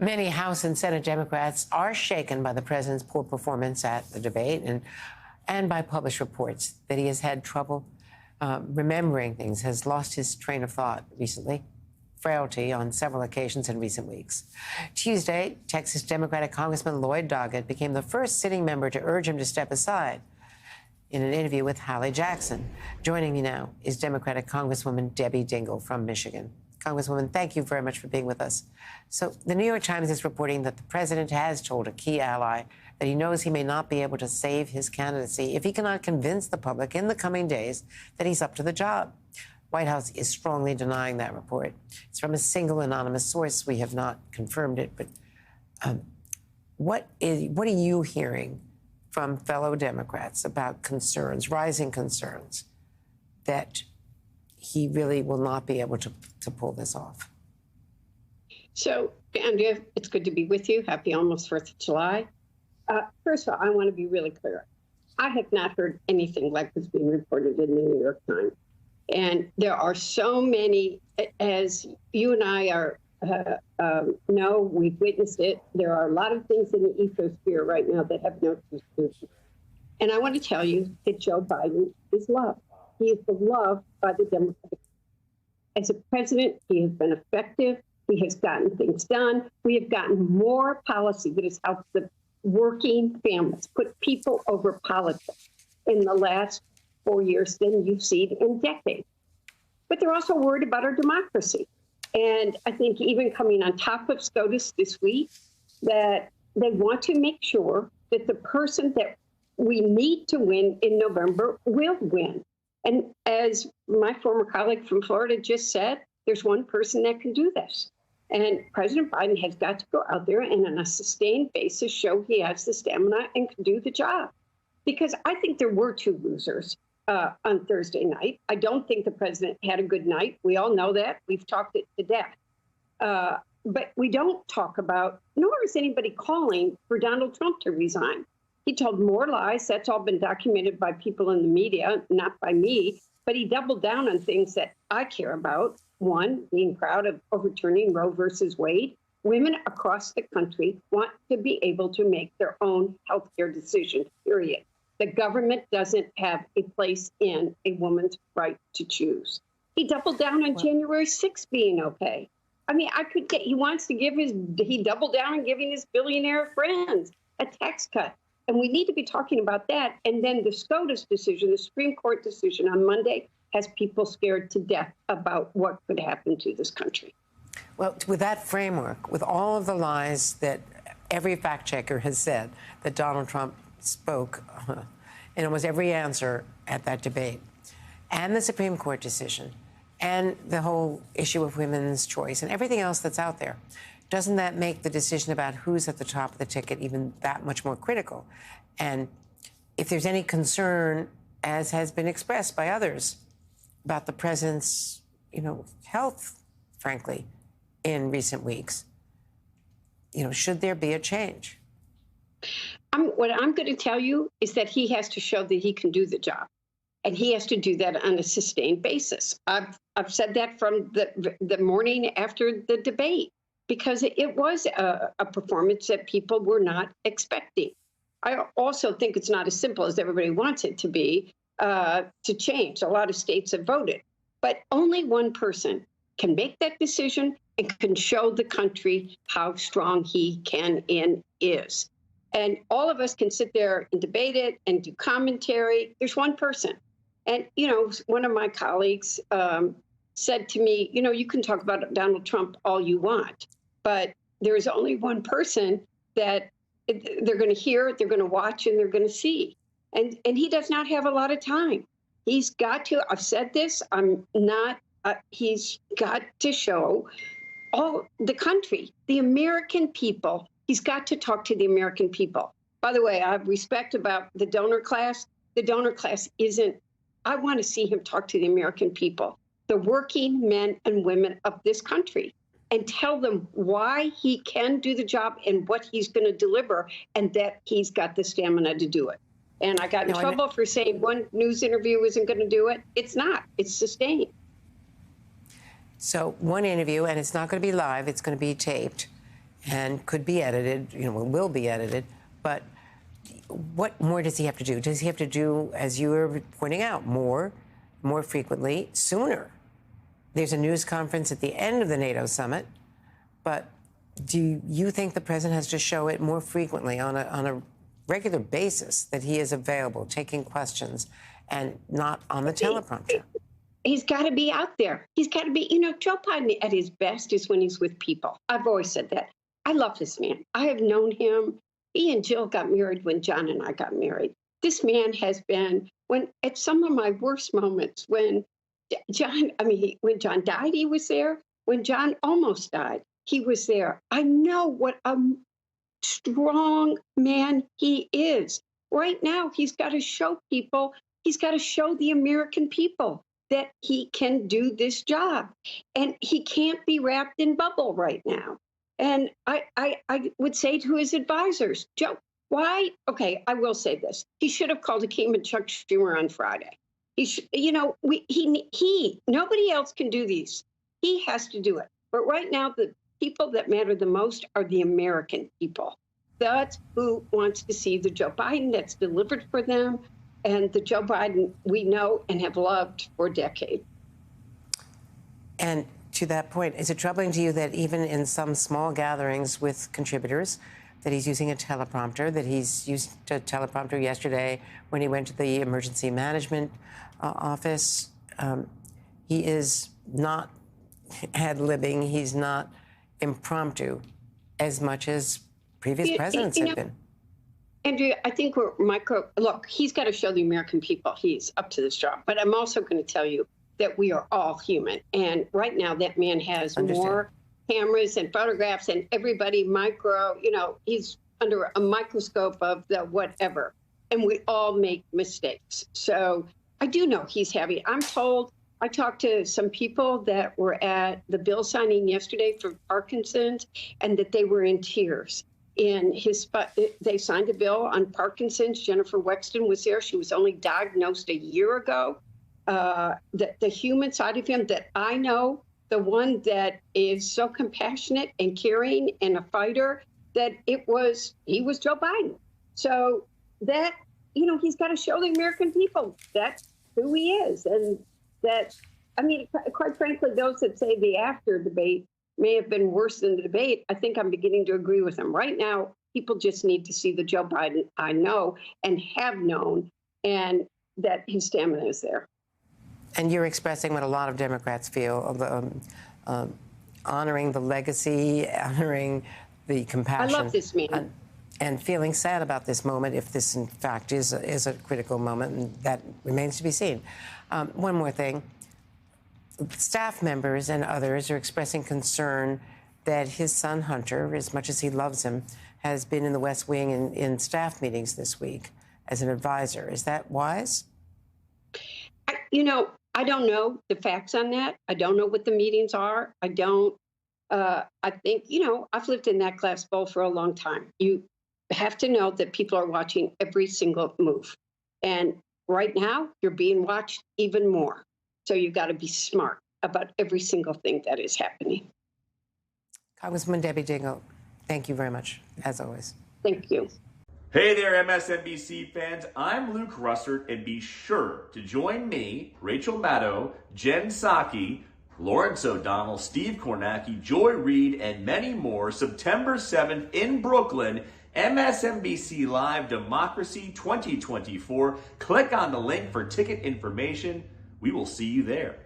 Many House and Senate Democrats are shaken by the president's poor performance at the debate and by published reports that he has had trouble remembering things, has lost his train of thought recently, frailty on several occasions in recent weeks. Tuesday, Texas Democratic Congressman Lloyd Doggett became the first sitting member to urge him to step aside in an interview with Hallie Jackson. Joining me now is Democratic Congresswoman Debbie Dingell from Michigan. Congresswoman, thank you very much for being with us. So the New York Times is reporting that the president has told a key ally that he knows he may not be able to save his candidacy if he cannot convince the public in the coming days that he's up to the job. White House is strongly denying that report. It's from a single anonymous source. We have not confirmed it, but what are you hearing from fellow Democrats about concerns, rising concerns, that he really will not be able to pull this off? So, Andrea, it's good to be with you. Happy almost 4th of July. First of all, I want to be really clear. I have not heard anything like what's being reported in the New York Times. And there are so many, as you and I know, we've witnessed it. There are a lot of things in the ecosphere right now that have no truth. And I want to tell you that Joe Biden is loved. He is beloved by the Democrats. As a president, he has been effective. He has gotten things done. We have gotten more policy that has helped the working families, put people over politics in the last 4 years than you've seen in decades. But they're also worried about our democracy. And I think even coming on top of SCOTUS this week, that they want to make sure that the person that we need to win in November will win. And as my former colleague from Florida just said, there's one person that can do this. And President Biden has got to go out there and on a sustained basis show he has the stamina and can do the job. Because I think there were two losers on Thursday night. I don't think the president had a good night. We all know that. We've talked it to death. But we don't talk about, nor is anybody calling for Donald Trump to resign. He told more lies. That's all been documented by people in the media, not by me. But he doubled down on things that I care about. One, being proud of overturning Roe versus Wade. Women across the country want to be able to make their own health care decision, period. The government doesn't have a place in a woman's right to choose. He doubled down on January 6th being okay. I mean, he doubled down on giving his billionaire friends a tax cut. And we need to be talking about that. And then the SCOTUS decision, the Supreme Court decision on Monday, has people scared to death about what could happen to this country. Well, with that framework, with all of the lies that every fact checker has said that Donald Trump spoke in almost every answer at that debate, and the Supreme Court decision, and the whole issue of women's choice and everything else that's out there, doesn't that make the decision about who's at the top of the ticket even that much more critical? And if there's any concern, as has been expressed by others, about the president's, health, frankly, in recent weeks, should there be a change? What I'm going to tell you is that he has to show that he can do the job, and he has to do that on a sustained basis. I've said that from the morning after the debate, because it was a performance that people were not expecting. I also think it's not as simple as everybody wants it to be to change. A lot of states have voted, but only one person can make that decision and can show the country how strong he can and is. And all of us can sit there and debate it and do commentary. There's one person. And, one of my colleagues said to me, you can talk about Donald Trump all you want, but there is only one person that they're going to hear, they're going to watch, and they're going to see. And he does not have a lot of time. He's got to, I've said this, he's got to show all the country, the American people. He's got to talk to the American people. By the way, I have respect about the donor class. The donor class I want to see him talk to the American people, the working men and women of this country, and tell them why he can do the job and what he's going to deliver, and that he's got the stamina to do it. And I got in trouble for saying one news interview isn't going to do it. It's not. It's sustained. So one interview, and it's not going to be live. It's going to be taped. and could be edited, will be edited. But what more does he have to do? Does he have to do, as you were pointing out, more frequently, sooner? There's a news conference at the end of the NATO summit, but do you think the president has to show it more frequently on a regular basis that he is available, taking questions, and not on the teleprompter? He's got to be out there. He's got to be, Joe Biden at his best is when he's with people. I've always said that. I love this man. I have known him. He and Jill got married when John and I got married. This man has been, at some of my worst moments, when John died, he was there. When John almost died, he was there. I know what a strong man he is. Right now, he's got to show people, he's got to show the American people that he can do this job. And he can't be wrapped in bubble right now. And I would say to his advisors, Joe, why? Okay, I will say this. He should have called Hakeem and Chuck Schumer on Friday. Nobody else can do these. He has to do it. But right now, the people that matter the most are the American people. That's who wants to see the Joe Biden that's delivered for them, and the Joe Biden we know and have loved for decades. And to that point, is it troubling to you that even in some small gatherings with contributors, that he's using a teleprompter, that he's used a teleprompter yesterday when he went to the emergency management office? He is not ad-libbing. He's not impromptu as much as previous presidents have been. Andrea, I think look, he's got to show the American people he's up to this job. But I'm also going to tell you that we are all human. And right now, that man has more cameras and photographs and everybody he's under a microscope of the whatever. And we all make mistakes. So I do know he's heavy. I'm told, I talked to some people that were at the bill signing yesterday for Parkinson's, and that they were in tears. They signed a bill on Parkinson's. Jennifer Wexton was there. She was only diagnosed a year ago. The human side of him that I know, the one that is so compassionate and caring and a fighter, that he was Joe Biden. So that, he's got to show the American people that's who he is. And that, quite frankly, those that say the after debate may have been worse than the debate, I think I'm beginning to agree with them. Right now, people just need to see the Joe Biden I know and have known, and that his stamina is there. And you're expressing what a lot of Democrats feel, honoring the legacy, honoring the compassion. I love this man. And feeling sad about this moment, if this, in fact, is a critical moment, and that remains to be seen. One more thing. Staff members and others are expressing concern that his son, Hunter, as much as he loves him, has been in the West Wing in staff meetings this week as an advisor. Is that wise? I don't know the facts on that. I don't know what the meetings are. I think, I've lived in that glass bowl for a long time. You have to know that people are watching every single move. And right now, you're being watched even more. So you've got to be smart about every single thing that is happening. Congresswoman Debbie Dingell, thank you very much, as always. Thank you. Hey there, MSNBC fans. I'm Luke Russert, and be sure to join me, Rachel Maddow, Jen Psaki, Lawrence O'Donnell, Steve Kornacki, Joy Reid, and many more September 7th in Brooklyn, MSNBC Live Democracy 2024. Click on the link for ticket information. We will see you there.